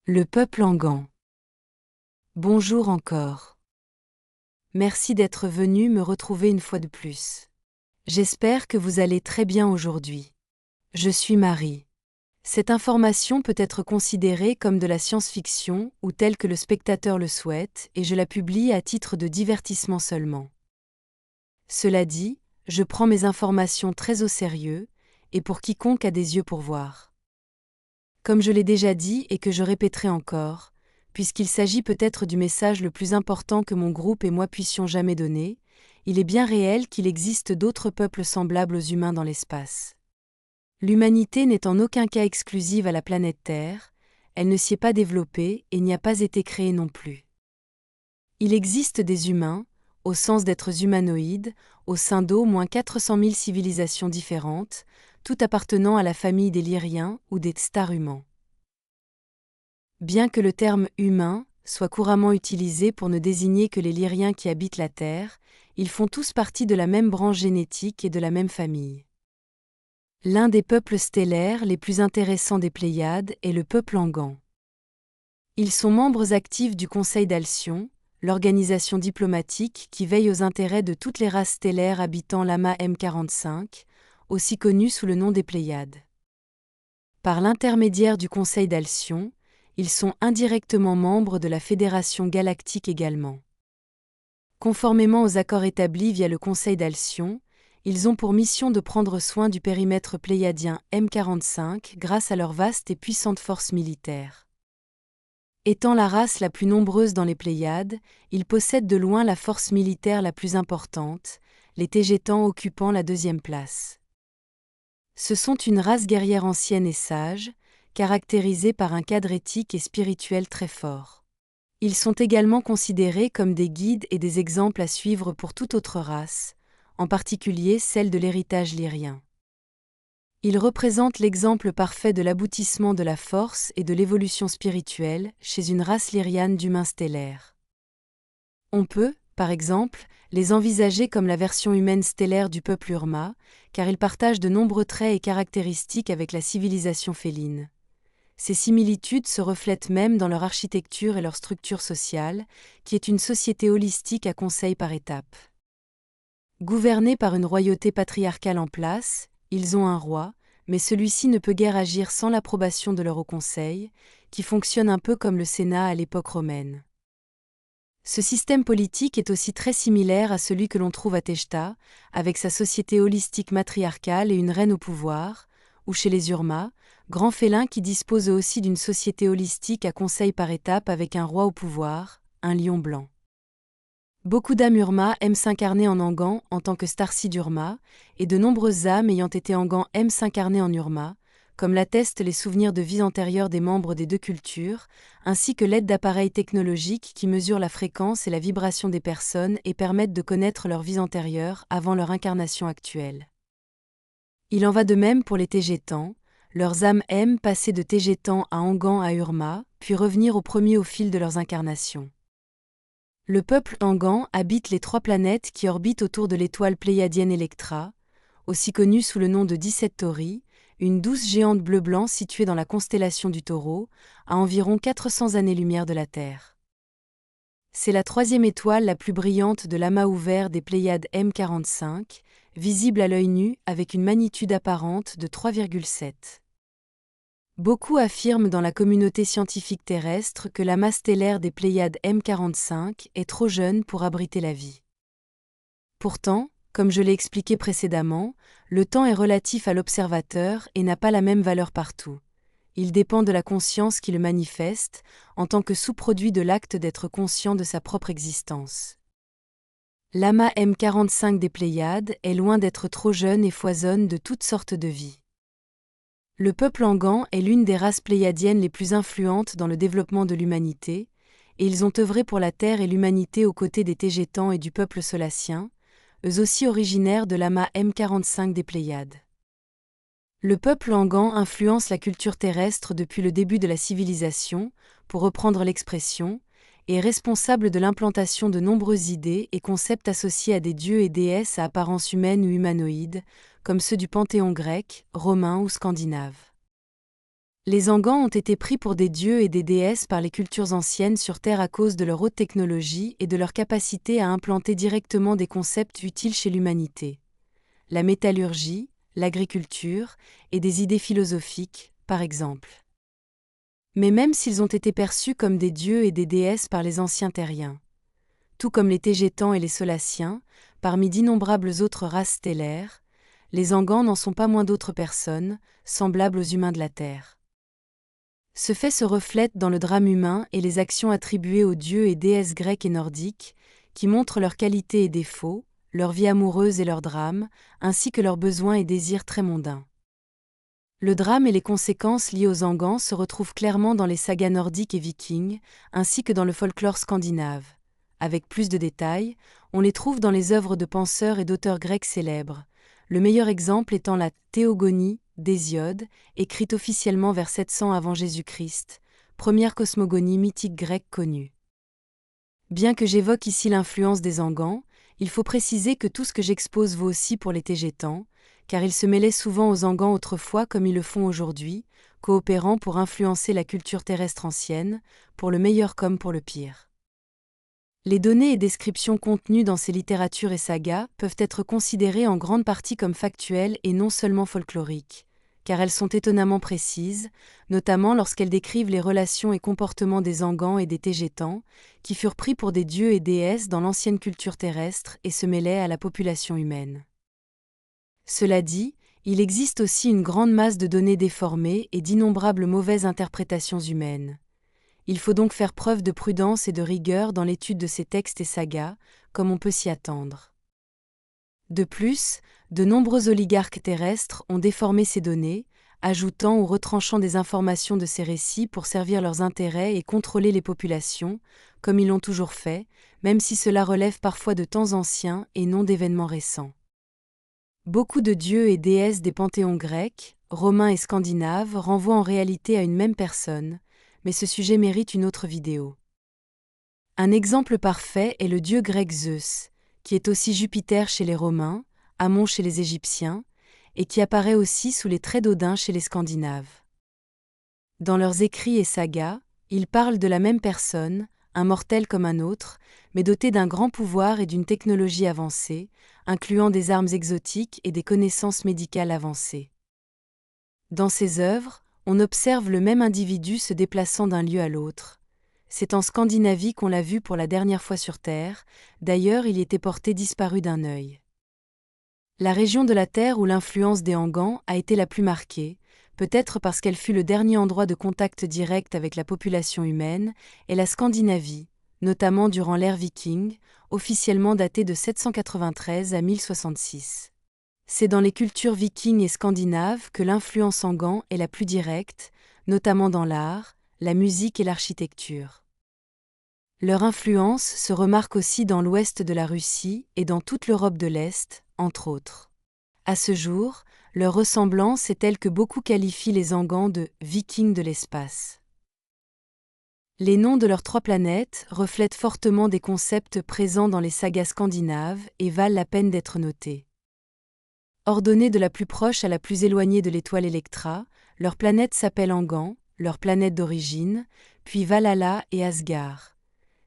Le peuple Angan. Bonjour encore. Merci d'être venu me retrouver une fois de plus. J'espère que vous allez très bien aujourd'hui. Je suis Marie. Cette information peut être considérée comme de la science-fiction ou telle que le spectateur le souhaite et je la publie à titre de divertissement seulement. Cela dit, je prends mes informations très au sérieux et pour quiconque a des yeux pour voir. Comme je l'ai déjà dit et que je répéterai encore, puisqu'il s'agit peut-être du message le plus important que mon groupe et moi puissions jamais donner, il est bien réel qu'il existe d'autres peuples semblables aux humains dans l'espace. L'humanité n'est en aucun cas exclusive à la planète Terre, elle ne s'y est pas développée et n'y a pas été créée non plus. Il existe des humains, au sens d'êtres humanoïdes, au sein d'au moins 400 000 civilisations différentes, toutes appartenant à la famille des Lyriens ou des Tstarumans. Bien que le terme « humain » soit couramment utilisé pour ne désigner que les Lyriens qui habitent la Terre, ils font tous partie de la même branche génétique et de la même famille. L'un des peuples stellaires les plus intéressants des Pléiades est le peuple Angan. Ils sont membres actifs du Conseil d'Alcyon, l'organisation diplomatique qui veille aux intérêts de toutes les races stellaires habitant l'amas M45, aussi connu sous le nom des Pléiades. Par l'intermédiaire du Conseil d'Alcyon, ils sont indirectement membres de la Fédération galactique également. Conformément aux accords établis via le Conseil d'Alcyon, ils ont pour mission de prendre soin du périmètre pléiadien M45 grâce à leur vaste et puissante force militaire. Étant la race la plus nombreuse dans les Pléiades, ils possèdent de loin la force militaire la plus importante, les Tégétans occupant la deuxième place. Ce sont une race guerrière ancienne et sage, caractérisés par un cadre éthique et spirituel très fort. Ils sont également considérés comme des guides et des exemples à suivre pour toute autre race, en particulier celle de l'héritage lyrien. Ils représentent l'exemple parfait de l'aboutissement de la force et de l'évolution spirituelle chez une race lyriane d'humains stellaires. On peut, par exemple, les envisager comme la version humaine stellaire du peuple Urma, car ils partagent de nombreux traits et caractéristiques avec la civilisation féline. Ces similitudes se reflètent même dans leur architecture et leur structure sociale, qui est une société holistique à conseil par étapes. Gouvernés par une royauté patriarcale en place, ils ont un roi, mais celui-ci ne peut guère agir sans l'approbation de leur haut conseil, qui fonctionne un peu comme le Sénat à l'époque romaine. Ce système politique est aussi très similaire à celui que l'on trouve à Teshta, avec sa société holistique matriarcale et une reine au pouvoir, ou chez les Urma, grands félins qui disposent aussi d'une société holistique à conseil par étapes avec un roi au pouvoir, un lion blanc. Beaucoup d'âmes Urma aiment s'incarner en Angan en tant que Starseed Urma, et de nombreuses âmes ayant été Angan aiment s'incarner en Urma, comme l'attestent les souvenirs de vie antérieure des membres des deux cultures, ainsi que l'aide d'appareils technologiques qui mesurent la fréquence et la vibration des personnes et permettent de connaître leur vie antérieure avant leur incarnation actuelle. Il en va de même pour les Tégétans. Leurs âmes aiment passer de Tégétans à Angan à Urma, puis revenir au premier au fil de leurs incarnations. Le peuple Angan habite les 3 planètes qui orbitent autour de l'étoile pléiadienne Electra, aussi connue sous le nom de 17 Tauri, une douce géante bleu-blanc située dans la constellation du Taureau, à environ 400 années-lumière de la Terre. C'est la 3e étoile la plus brillante de l'amas ouvert des Pléiades M45, visible à l'œil nu avec une magnitude apparente de 3,7. Beaucoup affirment dans la communauté scientifique terrestre que l'amas stellaire des Pléiades M45 est trop jeune pour abriter la vie. Pourtant, comme je l'ai expliqué précédemment, le temps est relatif à l'observateur et n'a pas la même valeur partout. Il dépend de la conscience qui le manifeste, en tant que sous-produit de l'acte d'être conscient de sa propre existence. L'amas M45 des Pléiades est loin d'être trop jeune et foisonne de toutes sortes de vies. Le peuple Angan est l'une des races pléiadiennes les plus influentes dans le développement de l'humanité, et ils ont œuvré pour la Terre et l'humanité aux côtés des Tégétans et du peuple solassien, eux aussi originaires de l'amas M45 des Pléiades. Le peuple Angan influence la culture terrestre depuis le début de la civilisation, pour reprendre l'expression, et est responsable de l'implantation de nombreuses idées et concepts associés à des dieux et déesses à apparence humaine ou humanoïde, comme ceux du panthéon grec, romain ou scandinave. Les Angans ont été pris pour des dieux et des déesses par les cultures anciennes sur Terre à cause de leur haute technologie et de leur capacité à implanter directement des concepts utiles chez l'humanité. La métallurgie, l'agriculture et des idées philosophiques, par exemple. Mais même s'ils ont été perçus comme des dieux et des déesses par les anciens terriens, tout comme les Tégétans et les Solaciens, parmi d'innombrables autres races stellaires, les Angans n'en sont pas moins d'autres personnes, semblables aux humains de la Terre. Ce fait se reflète dans le drame humain et les actions attribuées aux dieux et déesses grecs et nordiques, qui montrent leurs qualités et défauts, leur vie amoureuse et leurs drames, ainsi que leurs besoins et désirs très mondains. Le drame et les conséquences liées aux Angans se retrouvent clairement dans les sagas nordiques et vikings, ainsi que dans le folklore scandinave. Avec plus de détails, on les trouve dans les œuvres de penseurs et d'auteurs grecs célèbres, le meilleur exemple étant la Théogonie d'Hésiode, écrite officiellement vers 700 avant Jésus-Christ, première cosmogonie mythique grecque connue. Bien que j'évoque ici l'influence des Angans, il faut préciser que tout ce que j'expose vaut aussi pour les Tégétans, car ils se mêlaient souvent aux Angans autrefois comme ils le font aujourd'hui, coopérant pour influencer la culture terrestre ancienne, pour le meilleur comme pour le pire. Les données et descriptions contenues dans ces littératures et sagas peuvent être considérées en grande partie comme factuelles et non seulement folkloriques, car elles sont étonnamment précises, notamment lorsqu'elles décrivent les relations et comportements des Angans et des Tégétans, qui furent pris pour des dieux et déesses dans l'ancienne culture terrestre et se mêlaient à la population humaine. Cela dit, il existe aussi une grande masse de données déformées et d'innombrables mauvaises interprétations humaines. Il faut donc faire preuve de prudence et de rigueur dans l'étude de ces textes et sagas, comme on peut s'y attendre. De plus, de nombreux oligarques terrestres ont déformé ces données, ajoutant ou retranchant des informations de ces récits pour servir leurs intérêts et contrôler les populations, comme ils l'ont toujours fait, même si cela relève parfois de temps anciens et non d'événements récents. Beaucoup de dieux et déesses des panthéons grecs, romains et scandinaves renvoient en réalité à une même personne, mais ce sujet mérite une autre vidéo. Un exemple parfait est le dieu grec Zeus, qui est aussi Jupiter chez les Romains, Amon chez les Égyptiens, et qui apparaît aussi sous les traits d'Odin chez les Scandinaves. Dans leurs écrits et sagas, ils parlent de la même personne, un mortel comme un autre, mais doté d'un grand pouvoir et d'une technologie avancée, incluant des armes exotiques et des connaissances médicales avancées. Dans ces œuvres, on observe le même individu se déplaçant d'un lieu à l'autre. C'est en Scandinavie qu'on l'a vu pour la dernière fois sur Terre, d'ailleurs il y était porté disparu d'un œil. La région de la Terre où l'influence des Angans a été la plus marquée, peut-être parce qu'elle fut le dernier endroit de contact direct avec la population humaine, est la Scandinavie, notamment durant l'ère viking, officiellement datée de 793 à 1066. C'est dans les cultures vikings et scandinaves que l'influence Angan est la plus directe, notamment dans l'art, la musique et l'architecture. Leur influence se remarque aussi dans l'ouest de la Russie et dans toute l'Europe de l'Est, entre autres. À ce jour, leur ressemblance est telle que beaucoup qualifient les Angans de « vikings de l'espace ». Les noms de leurs 3 planètes reflètent fortement des concepts présents dans les sagas scandinaves et valent la peine d'être notés. Ordonnée de la plus proche à la plus éloignée de l'étoile Electra, leur planète s'appelle Angan, leur planète d'origine, puis Valhalla et Asgard.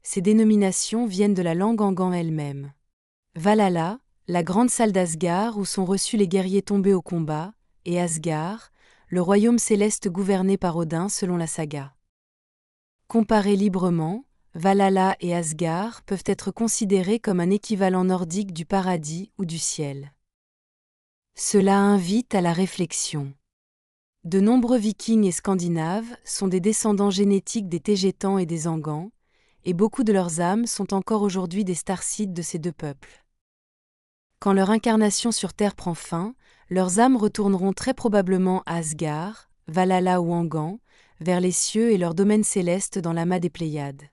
Ces dénominations viennent de la langue Angan elle-même. Valhalla, la grande salle d'Asgard où sont reçus les guerriers tombés au combat, et Asgard, le royaume céleste gouverné par Odin selon la saga. Comparés librement, Valhalla et Asgard peuvent être considérés comme un équivalent nordique du paradis ou du ciel. Cela invite à la réflexion. De nombreux Vikings et Scandinaves sont des descendants génétiques des Tégétans et des Angans, et beaucoup de leurs âmes sont encore aujourd'hui des starseeds de ces 2 peuples. Quand leur incarnation sur Terre prend fin, leurs âmes retourneront très probablement à Asgard, Valhalla ou Angan, vers les cieux et leur domaine céleste dans l'amas des Pléiades.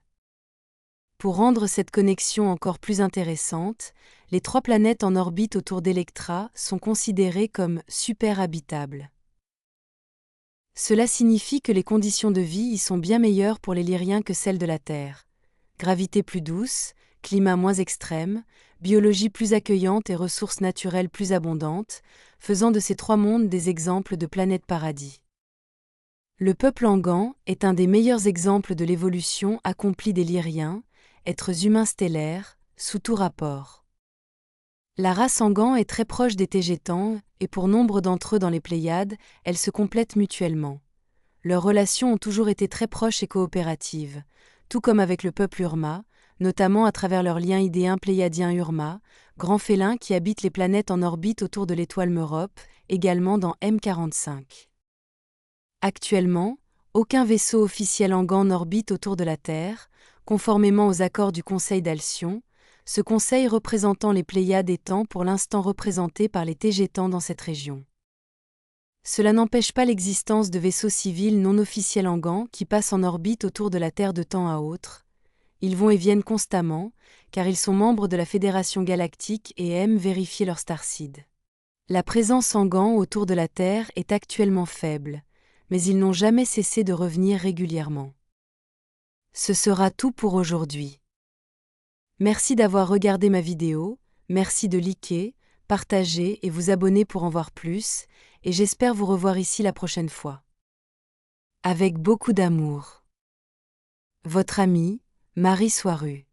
Pour rendre cette connexion encore plus intéressante, les 3 planètes en orbite autour d'Electra sont considérées comme super-habitables. Cela signifie que les conditions de vie y sont bien meilleures pour les Lyriens que celles de la Terre. Gravité plus douce, climat moins extrême, biologie plus accueillante et ressources naturelles plus abondantes, faisant de ces 3 mondes des exemples de planètes paradis. Le peuple Angan est un des meilleurs exemples de l'évolution accomplie des Lyriens, êtres humains stellaires, sous tout rapport. La race Angan est très proche des Tégétans, et pour nombre d'entre eux dans les Pléiades, elles se complètent mutuellement. Leurs relations ont toujours été très proches et coopératives, tout comme avec le peuple Urma, notamment à travers leur lien idéen pléiadien-Urma, grand félin qui habite les planètes en orbite autour de l'étoile Merope, également dans M45. Actuellement, aucun vaisseau officiel Angan n'orbite autour de la Terre, conformément aux accords du Conseil d'Alcyon, ce conseil représentant les Pléiades étant pour l'instant représenté par les Tégétans dans cette région. Cela n'empêche pas l'existence de vaisseaux civils non officiels Angan qui passent en orbite autour de la Terre de temps à autre. Ils vont et viennent constamment, car ils sont membres de la Fédération galactique et aiment vérifier leur starseed. La présence Angan autour de la Terre est actuellement faible, mais ils n'ont jamais cessé de revenir régulièrement. Ce sera tout pour aujourd'hui. Merci d'avoir regardé ma vidéo, merci de liker, partager et vous abonner pour en voir plus, et j'espère vous revoir ici la prochaine fois. Avec beaucoup d'amour. Votre amie, Marie Soiru.